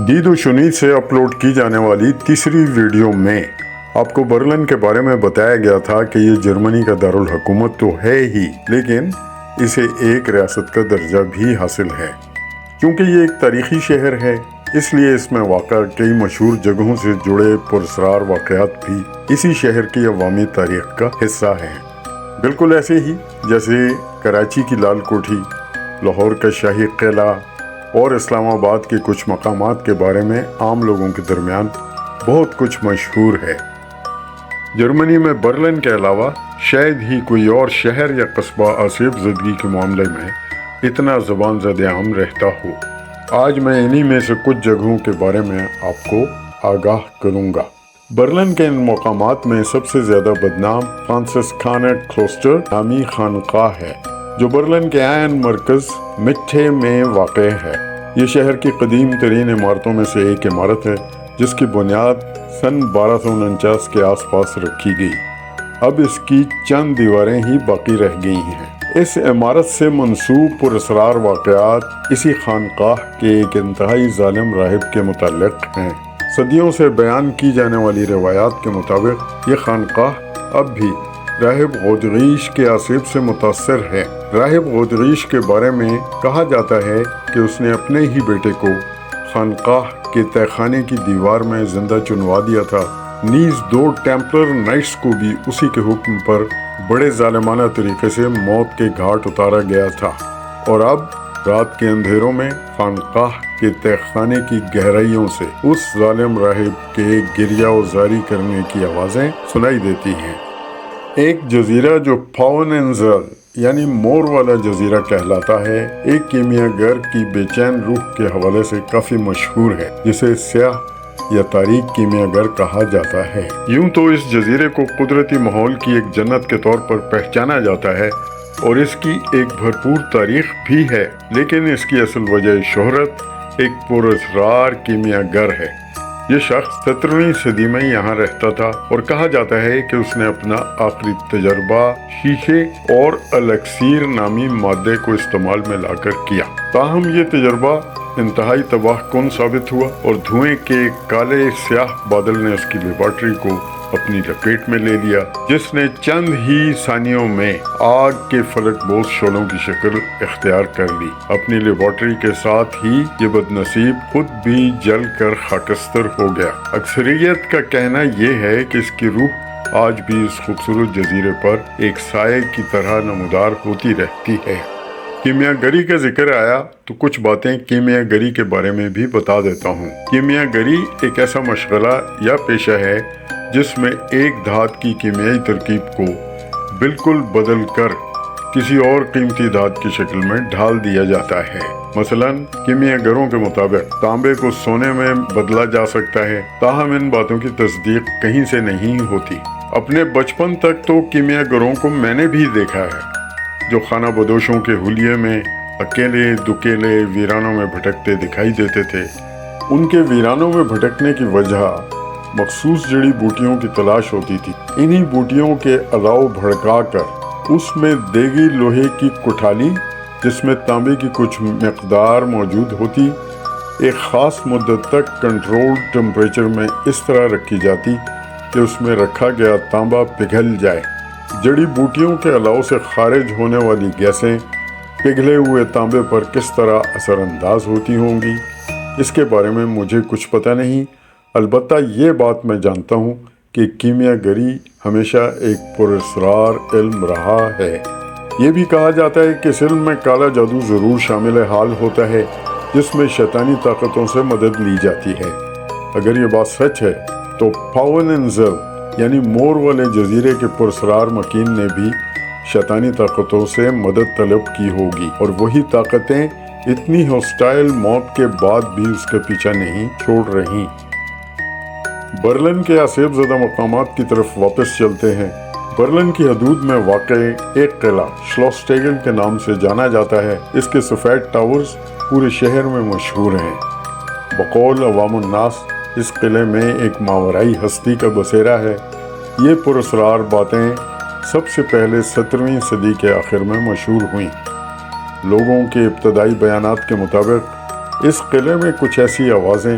دید و شنید سے اپلوڈ کی جانے والی تیسری ویڈیو میں آپ کو برلن کے بارے میں بتایا گیا تھا کہ یہ جرمنی کا دارالحکومت تو ہے ہی، لیکن اسے ایک ریاست کا درجہ بھی حاصل ہے۔ کیونکہ یہ ایک تاریخی شہر ہے، اس لیے اس میں واقع کئی مشہور جگہوں سے جڑے پراسرار واقعات بھی اسی شہر کی عوامی تاریخ کا حصہ ہیں۔ بالکل ایسے ہی جیسے کراچی کی لال کوٹھی، لاہور کا شاہی قلعہ اور اسلام آباد کے کچھ مقامات کے بارے میں عام لوگوں کے درمیان بہت کچھ مشہور ہے۔ جرمنی میں برلن کے علاوہ شاید ہی کوئی اور شہر یا قصبہ آسیب زدگی کے معاملے میں اتنا زبان زد عام رہتا ہو۔ آج میں انہی میں سے کچھ جگہوں کے بارے میں آپ کو آگاہ کروں گا۔ برلن کے ان مقامات میں سب سے زیادہ بدنام فرانسسکانر کلوسٹر نامی خانقاہ ہے، جو برلن کے عین مرکز مٹھے میں واقع ہے۔ یہ شہر کی قدیم ترین عمارتوں میں سے ایک عمارت ہے، جس کی بنیاد سن 1249 کے آس پاس رکھی گئی۔ اب اس کی چند دیواریں ہی باقی رہ گئی ہیں۔ اس عمارت سے منسوب پراسرار واقعات اسی خانقاہ کے ایک انتہائی ظالم راہب کے متعلق ہیں۔ صدیوں سے بیان کی جانے والی روایات کے مطابق یہ خانقاہ اب بھی راہب غودغیش کے آسیب سے متاثر ہے۔ راہب غودغیش کے بارے میں کہا جاتا ہے کہ اس نے اپنے ہی بیٹے کو خانقاہ کے تہہ خانے کی دیوار میں زندہ چنوا دیا تھا۔ نیز 2 ٹیمپلر نائٹس کو بھی اسی کے حکم پر بڑے ظالمانہ طریقے سے موت کے گھاٹ اتارا گیا تھا، اور اب رات کے اندھیروں میں خانقاہ کے تہہ خانے کی گہرائیوں سے اس ظالم راہب کے گریہ و زاری کرنے کی آوازیں سنائی دیتی ہیں۔ ایک جزیرہ جو فاؤننزل یعنی مور والا جزیرہ کہلاتا ہے، ایک کیمیا گر کی بے چین روح کے حوالے سے کافی مشہور ہے، جسے سیاہ یا تاریک کیمیا گر کہا جاتا ہے۔ یوں تو اس جزیرے کو قدرتی ماحول کی ایک جنت کے طور پر پہچانا جاتا ہے اور اس کی ایک بھرپور تاریخ بھی ہے، لیکن اس کی اصل وجہ شہرت ایک پراسرار کیمیا گر ہے۔ یہ شخص 17ویں صدی میں یہاں رہتا تھا اور کہا جاتا ہے کہ اس نے اپنا آخری تجربہ شیشے اور الیکسیر نامی مادے کو استعمال میں لا کر کیا۔ تاہم یہ تجربہ انتہائی تباہ کن ثابت ہوا اور دھوئیں کے کالے سیاہ بادل نے اس کی لیبارٹری کو اپنی لپیٹ میں لے لیا، جس نے چند ہی ثانیوں میں آگ کے فلک بوز شعلوں کی شکل اختیار کر لی۔ اپنی لیبارٹری کے ساتھ ہی یہ بدنصیب خود بھی جل کر خاکستر ہو گیا۔ اکثریت کا کہنا یہ ہے کہ اس کی روح آج بھی اس خوبصورت جزیرے پر ایک سائے کی طرح نمودار ہوتی رہتی ہے۔ کیمیا گری کا ذکر آیا تو کچھ باتیں کیمیا گری کے بارے میں بھی بتا دیتا ہوں۔ کیمیا گری ایک ایسا مشغلہ یا پیشہ ہے جس میں ایک دھات کی کیمیائی ترکیب کو بالکل بدل کر کسی اور قیمتی دھات کی شکل میں ڈھال دیا جاتا ہے۔ مثلاً کیمیا گروں کے مطابق تانبے کو سونے میں بدلا جا سکتا ہے، تاہم ان باتوں کی تصدیق کہیں سے نہیں ہوتی۔ اپنے بچپن تک تو کیمیا گروں کو میں نے بھی دیکھا ہے، جو خانہ بدوشوں کے حلیے میں اکیلے دکیلے ویرانوں میں بھٹکتے دکھائی دیتے تھے۔ ان کے ویرانوں میں بھٹکنے کی وجہ مخصوص جڑی بوٹیوں کی تلاش ہوتی تھی۔ انہی بوٹیوں کے الاؤ بھڑکا کر اس میں دیگی لوہے کی کٹھالی، جس میں تانبے کی کچھ مقدار موجود ہوتی، ایک خاص مدت تک کنٹرولڈ ٹمپریچر میں اس طرح رکھی جاتی کہ اس میں رکھا گیا تانبا پگھل جائے۔ جڑی بوٹیوں کے الاؤ سے خارج ہونے والی گیسیں پگھلے ہوئے تانبے پر کس طرح اثر انداز ہوتی ہوں گی، اس کے بارے میں مجھے کچھ پتہ نہیں۔ البتہ یہ بات میں جانتا ہوں کہ کیمیا گری ہمیشہ ایک پراسرار علم رہا ہے۔ یہ بھی کہا جاتا ہے کہ اس علم میں کالا جادو ضرور شامل حال ہوتا ہے، جس میں شیطانی طاقتوں سے مدد لی جاتی ہے۔ اگر یہ بات سچ ہے تو فاؤننزل یعنی مور والے جزیرے کے پراسرار مکین نے بھی شیطانی طاقتوں سے مدد طلب کی ہوگی، اور وہی طاقتیں اتنی ہاسٹائل موت کے بعد بھی اس کا پیچھا نہیں چھوڑ رہی۔ برلن کے آسیب زدہ مقامات کی طرف واپس چلتے ہیں۔ برلن کی حدود میں واقع ایک قلعہ شلوسٹیگن کے نام سے جانا جاتا ہے۔ اس کے سفید ٹاورز پورے شہر میں مشہور ہیں۔ بقول عوام الناس اس قلعے میں ایک ماورائی ہستی کا بسیرا ہے۔ یہ پراسرار باتیں سب سے پہلے 17ویں صدی کے آخر میں مشہور ہوئیں۔ لوگوں کے ابتدائی بیانات کے مطابق اس قلعے میں کچھ ایسی آوازیں